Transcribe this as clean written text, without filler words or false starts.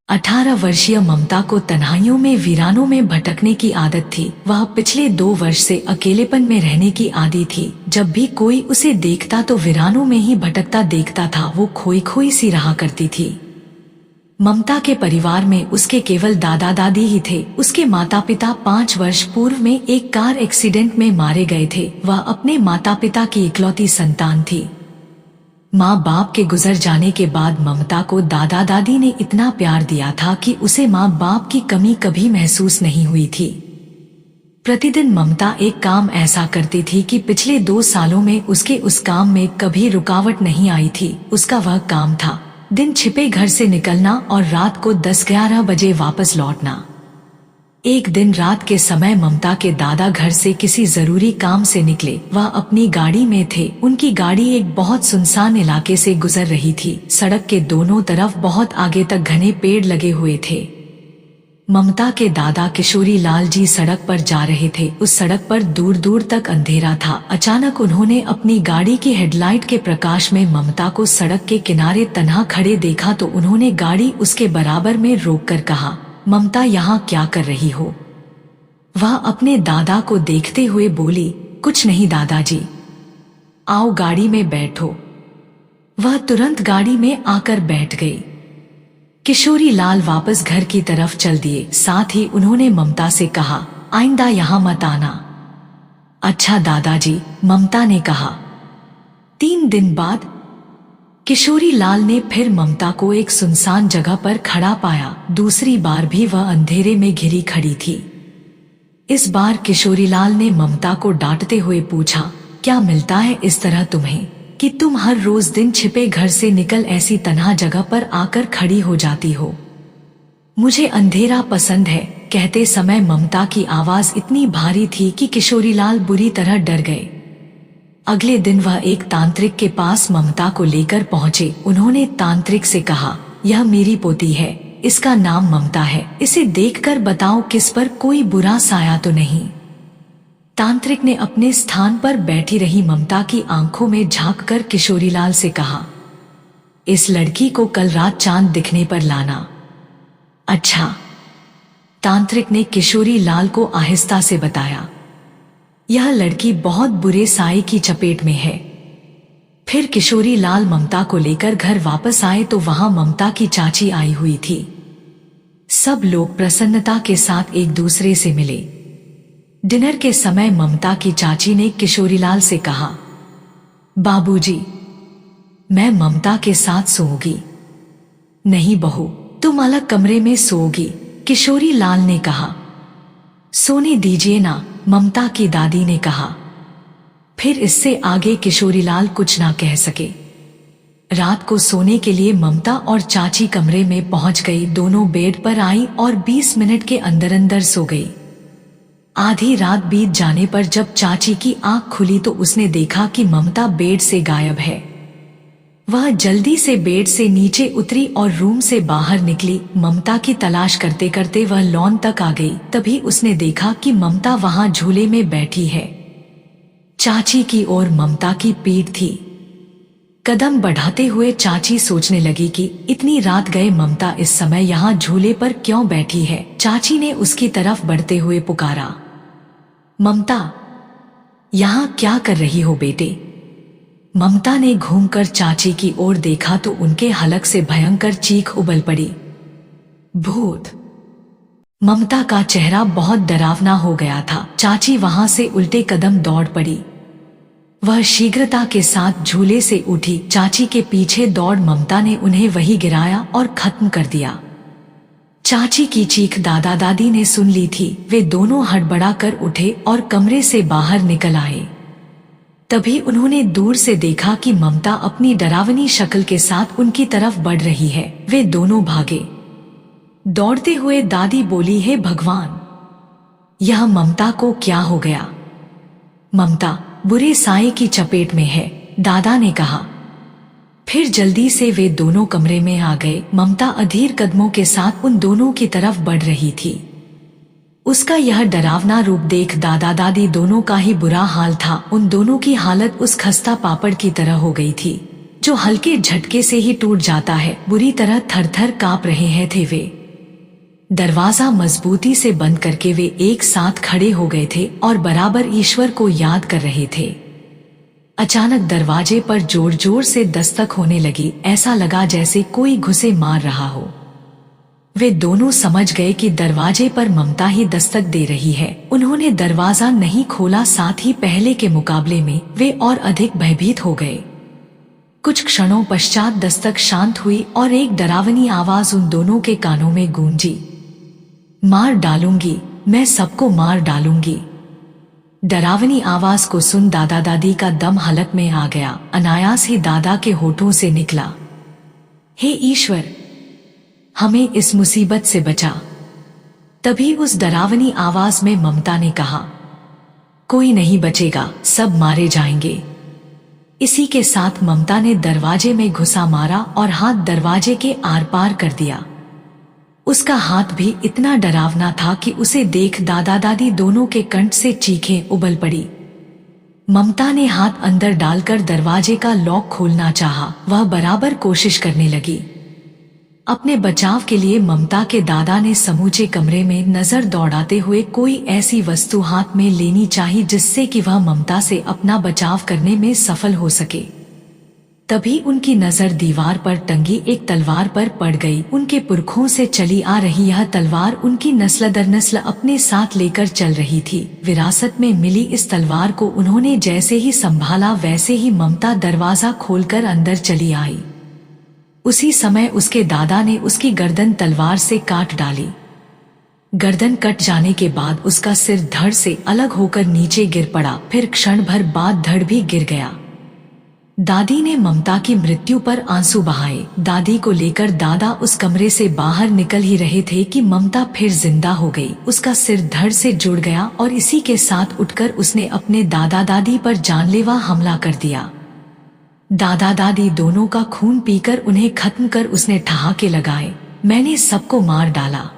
18 वर्षीय ममता को तन्हाइयों में वीरानों में भटकने की आदत थी। वह पिछले 2 वर्ष से अकेलेपन में रहने की आदी थी। जब भी कोई उसे देखता तो वीरानों में ही भटकता देखता था। वो खोई खोई सी रहा करती थी। ममता के परिवार में उसके केवल दादा दादी ही थे। उसके माता पिता 5 वर्ष पूर्व में एक कार एक्सीडेंट में मारे गए थे। वह अपने माता पिता की इकलौती संतान थी। माँ बाप के गुजर जाने के बाद ममता को दादा दादी ने इतना प्यार दिया था कि उसे माँ बाप की कमी कभी महसूस नहीं हुई थी। प्रतिदिन ममता एक काम ऐसा करती थी कि पिछले 2 सालों में उसके उस काम में कभी रुकावट नहीं आई थी। उसका वह काम था दिन छिपे घर से निकलना और रात को 10-11 बजे वापस लौटना। एक दिन रात के समय ममता के दादा घर से किसी जरूरी काम से निकले। वह अपनी गाड़ी में थे। उनकी गाड़ी एक बहुत सुनसान इलाके से गुजर रही थी। सड़क के दोनों तरफ बहुत आगे तक घने पेड़ लगे हुए थे। ममता के दादा किशोरी लाल जी सड़क पर जा रहे थे। उस सड़क पर दूर दूर तक अंधेरा था। अचानक उन्होंने अपनी गाड़ी की हेडलाइट के प्रकाश में ममता को सड़क के किनारे तन्हा खड़े देखा तो उन्होंने गाड़ी उसके बराबर में रोककर कहा, ममता यहाँ क्या कर रही हो? वह अपने दादा को देखते हुए बोली, कुछ नहीं दादाजी, आओ गाड़ी में बैठो। वह तुरंत गाड़ी में आकर बैठ गई। किशोरी लाल वापस घर की तरफ चल दिए। साथ ही उन्होंने ममता से कहा, आइंदा यहाँ मत आना। अच्छा दादाजी, ममता ने कहा। 3 दिन बाद किशोरी लाल ने फिर ममता को एक सुनसान जगह पर खड़ा पाया। दूसरी बार भी वह अंधेरे में घिरी खड़ी थी। इस बार किशोरी लाल ने ममता को डांटते हुए पूछा, क्या मिलता है इस तरह तुम्हें कि तुम हर रोज दिन छिपे घर से निकल ऐसी तन्हा जगह पर आकर खड़ी हो जाती हो? मुझे अंधेरा पसंद है। कहते समय ममता की आवाज इतनी भारी थी कि किशोरीलाल बुरी तरह डर गए। अगले दिन वह एक तांत्रिक के पास ममता को लेकर पहुंचे। उन्होंने तांत्रिक से कहा, यह मेरी पोती है, इसका नाम ममता है। इसे देखकर बताओ किस पर कोई बुरा साया तो नहीं। तांत्रिक ने अपने स्थान पर बैठी रही ममता की आंखों में झांककर किशोरीलाल से कहा, इस लड़की को कल रात चांद दिखने पर लाना। अच्छा, तांत्रिक ने किशोरीलाल को आहिस्ता से बताया, यह लड़की बहुत बुरे साए की चपेट में है। फिर किशोरीलाल ममता को लेकर घर वापस आए तो वहां ममता की चाची आई हुई थी। सब लोग प्रसन्नता के साथ एक दूसरे से मिले। डिनर के समय ममता की चाची ने किशोरीलाल से कहा, बाबूजी, मैं ममता के साथ सोऊंगी। नहीं बहू, तुम अलग कमरे में सोओगी, किशोरीलाल ने कहा। सोने दीजिए ना, ममता की दादी ने कहा। फिर इससे आगे किशोरीलाल कुछ ना कह सके। रात को सोने के लिए ममता और चाची कमरे में पहुंच गई। दोनों बेड पर आई और 20 मिनट के अंदर अंदर सो गई। आधी रात बीत जाने पर जब चाची की आंख खुली तो उसने देखा कि ममता बेड से गायब है। वह जल्दी से बेड से नीचे उतरी और रूम से बाहर निकली। ममता की तलाश करते करते वह लॉन तक आ गई। तभी उसने देखा कि ममता वहां झूले में बैठी है। चाची की ओर ममता की पीठ थी। कदम बढ़ाते हुए चाची सोचने लगी कि इतनी रात गए ममता इस समय यहाँ झूले पर क्यों बैठी है। चाची ने उसकी तरफ बढ़ते हुए पुकारा, ममता, यहाँ क्या कर रही हो बेटे? ममता ने घूमकर चाची की ओर देखा तो उनके हलक से भयंकर चीख उबल पड़ी, भूत! ममता का चेहरा बहुत डरावना हो गया था। चाची वहां से उल्टे कदम दौड़ पड़ी। वह शीघ्रता के साथ झूले से उठी। चाची के पीछे दौड़ ममता ने उन्हें वही गिराया और खत्म कर दिया। चाची की चीख दादा दादी ने सुन ली थी। वे दोनों हड़बड़ा कर उठे और कमरे से बाहर निकल आए। तभी उन्होंने दूर से देखा कि ममता अपनी डरावनी शक्ल के साथ उनकी तरफ बढ़ रही है। वे दोनों भागे। दौड़ते हुए दादी बोली, हे भगवान, यह ममता को क्या हो गया? ममता बुरे साए की चपेट में है, दादा ने कहा। फिर जल्दी से वे दोनों कमरे में आ गए। ममता अधीर कदमों के साथ उन दोनों की तरफ बढ़ रही थी। उसका यह डरावना रूप देख दादा दादी दोनों का ही बुरा हाल था। उन दोनों की हालत उस खस्ता पापड़ की तरह हो गई थी जो हल्के झटके से ही टूट जाता है। बुरी तरह थर थर कांप रहे हैं थे वे। दरवाजा मजबूती से बंद करके वे एक साथ खड़े हो गए थे और बराबर ईश्वर को याद कर रहे थे। अचानक दरवाजे पर जोर जोर से दस्तक होने लगी। ऐसा लगा जैसे कोई घुसे मार रहा हो। वे दोनों समझ गए कि दरवाजे पर ममता ही दस्तक दे रही है। उन्होंने दरवाजा नहीं खोला, साथ ही पहले के मुकाबले में वे और अधिक भयभीत हो गए। कुछ क्षणों पश्चात दस्तक शांत हुई और एक डरावनी आवाज उन दोनों के कानों में गूंजी, मार डालूंगी, मैं सबको मार डालूंगी। डरावनी आवाज को सुन दादा दादी का दम हलक में आ गया। अनायास ही दादा के होठों से निकला, हे ईश्वर, हमें इस मुसीबत से बचा। तभी उस डरावनी आवाज में ममता ने कहा, कोई नहीं बचेगा, सब मारे जाएंगे। इसी के साथ ममता ने दरवाजे में घुसा मारा और हाथ दरवाजे के आर पार कर दिया। उसका हाथ भी इतना डरावना था कि उसे देख दादा दादी दोनों के कंठ से चीखें उबल पड़ी। ममता ने हाथ अंदर डालकर दरवाजे का लॉक खोलना चाहा। वह बराबर कोशिश करने लगी। अपने बचाव के लिए ममता के दादा ने समूचे कमरे में नजर दौड़ाते हुए कोई ऐसी वस्तु हाथ में लेनी चाहिए जिससे कि वह ममता से अपना बचाव करने में सफल हो सके। तभी उनकी नजर दीवार पर टंगी एक तलवार पर पड़ गई। उनके पुरखों से चली आ रही यह तलवार उनकी नस्ल दर नस्ल अपने साथ लेकर चल रही थी। विरासत में मिली इस तलवार को उन्होंने जैसे ही संभाला वैसे ही ममता दरवाजा खोलकर अंदर चली आई। उसी समय उसके दादा ने उसकी गर्दन तलवार से काट डाली। गर्दन कट जाने के बाद उसका सिर धड़ से अलग होकर नीचे गिर पड़ा। फिर क्षण भर बाद धड़ भी गिर गया। दादी ने ममता की मृत्यु पर आंसू बहाए। दादी को लेकर दादा उस कमरे से बाहर निकल ही रहे थे कि ममता फिर जिंदा हो गई। उसका सिर धड़ से जुड़ गया और इसी के साथ उठकर उसने अपने दादा दादी पर जानलेवा हमला कर दिया। दादा दादी दोनों का खून पीकर उन्हें खत्म कर उसने ठहाके लगाए, मैंने सबको मार डाला।